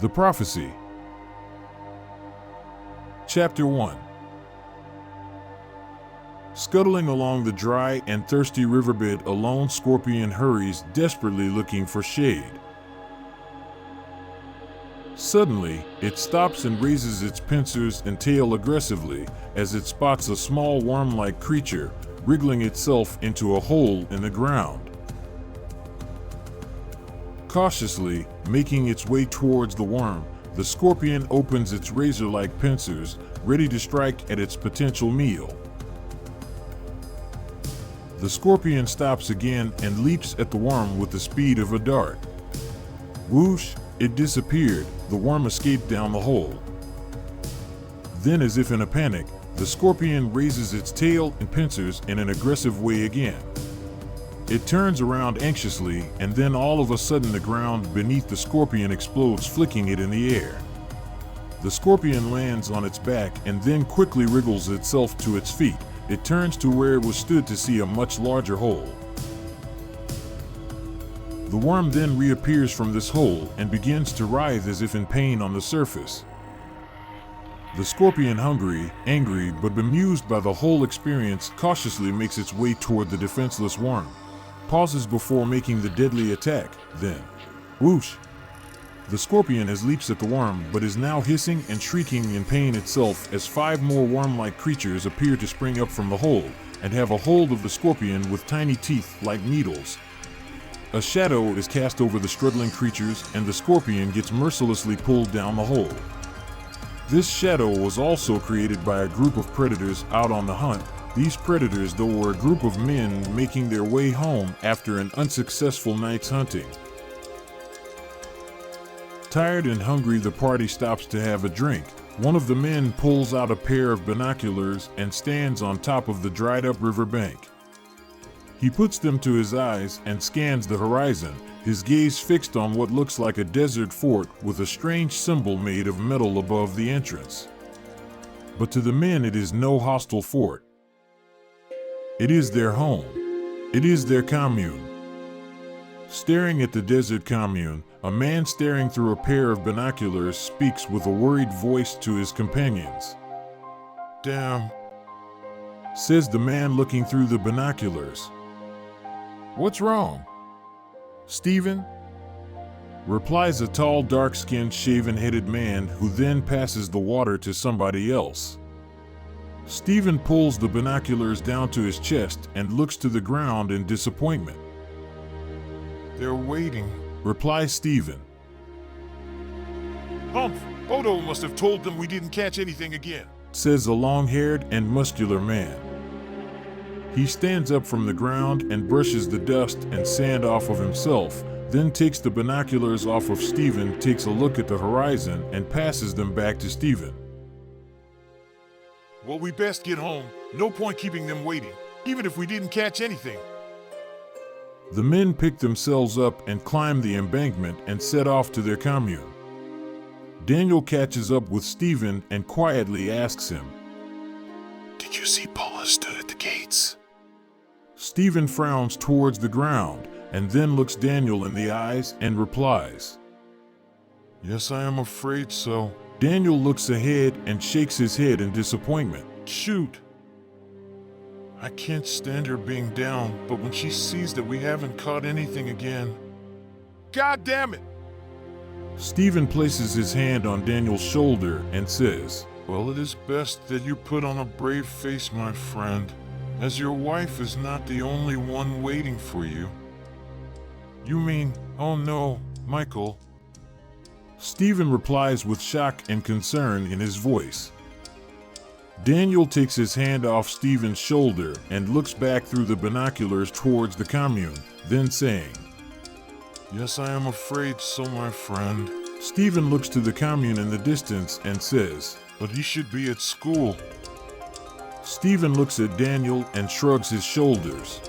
The Prophecy. Chapter 1. Scuttling along the dry and thirsty riverbed, a lone scorpion hurries, desperately looking for shade. Suddenly, it stops and raises its pincers and tail aggressively as it spots a small worm-like creature wriggling itself into a hole in the ground. Cautiously, making its way towards the worm, the scorpion opens its razor-like pincers, ready to strike at its potential meal. The scorpion stops again and leaps at the worm with the speed of a dart. Whoosh! It disappeared. The worm escaped down the hole. Then, as if in a panic, the scorpion raises its tail and pincers in an aggressive way again. It turns around anxiously, and then all of a sudden the ground beneath the scorpion explodes, flicking it in the air. The scorpion lands on its back and then quickly wriggles itself to its feet. It turns to where it was stood to see a much larger hole. The worm then reappears from this hole and begins to writhe as if in pain on the surface. The scorpion, angry, but bemused by the whole experience, cautiously makes its way toward the defenseless worm, pauses before making the deadly attack, then, whoosh! The scorpion leaps at the worm, but is now hissing and shrieking in pain itself as 5 more worm-like creatures appear to spring up from the hole and have a hold of the scorpion with tiny teeth like needles. A shadow is cast over the struggling creatures, and the scorpion gets mercilessly pulled down the hole. This shadow was also created by a group of predators out on the hunt. These predators, though, were a group of men making their way home after an unsuccessful night's hunting. Tired and hungry, the party stops to have a drink. One of the men pulls out a pair of binoculars and stands on top of the dried-up riverbank. He puts them to his eyes and scans the horizon, his gaze fixed on what looks like a desert fort with a strange symbol made of metal above the entrance. But to the men, it is no hostile fort. It is their home. It is their commune. Staring at the desert commune, a man staring through a pair of binoculars speaks with a worried voice to his companions. "Damn," says the man looking through the binoculars. "What's wrong, Stephen?" replies a tall, dark-skinned, shaven-headed man who then passes the water to somebody else. Stephen pulls the binoculars down to his chest and looks to the ground in disappointment. "They're waiting," replies Stephen. "Humph! Odo must have told them we didn't catch anything again," says a long-haired and muscular man. He stands up from the ground and brushes the dust and sand off of himself, then takes the binoculars off of Stephen, takes a look at the horizon, and passes them back to Stephen. "Well, we best get home. No point keeping them waiting, even if we didn't catch anything." The men pick themselves up and climb the embankment and set off to their commune. Daniel catches up with Stephen and quietly asks him, "Did you see Paula stood at the gates?" Stephen frowns towards the ground and then looks Daniel in the eyes and replies, "Yes, I am afraid so." Daniel looks ahead and shakes his head in disappointment. "Shoot! I can't stand her being down, but when she sees that we haven't caught anything again... God damn it!" Stephen places his hand on Daniel's shoulder and says, "Well, it is best that you put on a brave face, my friend, as your wife is not the only one waiting for you." "You mean, oh no, Michael?" Stephen replies with shock and concern in his voice. Daniel takes his hand off Stephen's shoulder and looks back through the binoculars towards the commune, then saying, "Yes, I am afraid so, my friend." Stephen looks to the commune in the distance and says, "But he should be at school." Stephen looks at Daniel and shrugs his shoulders.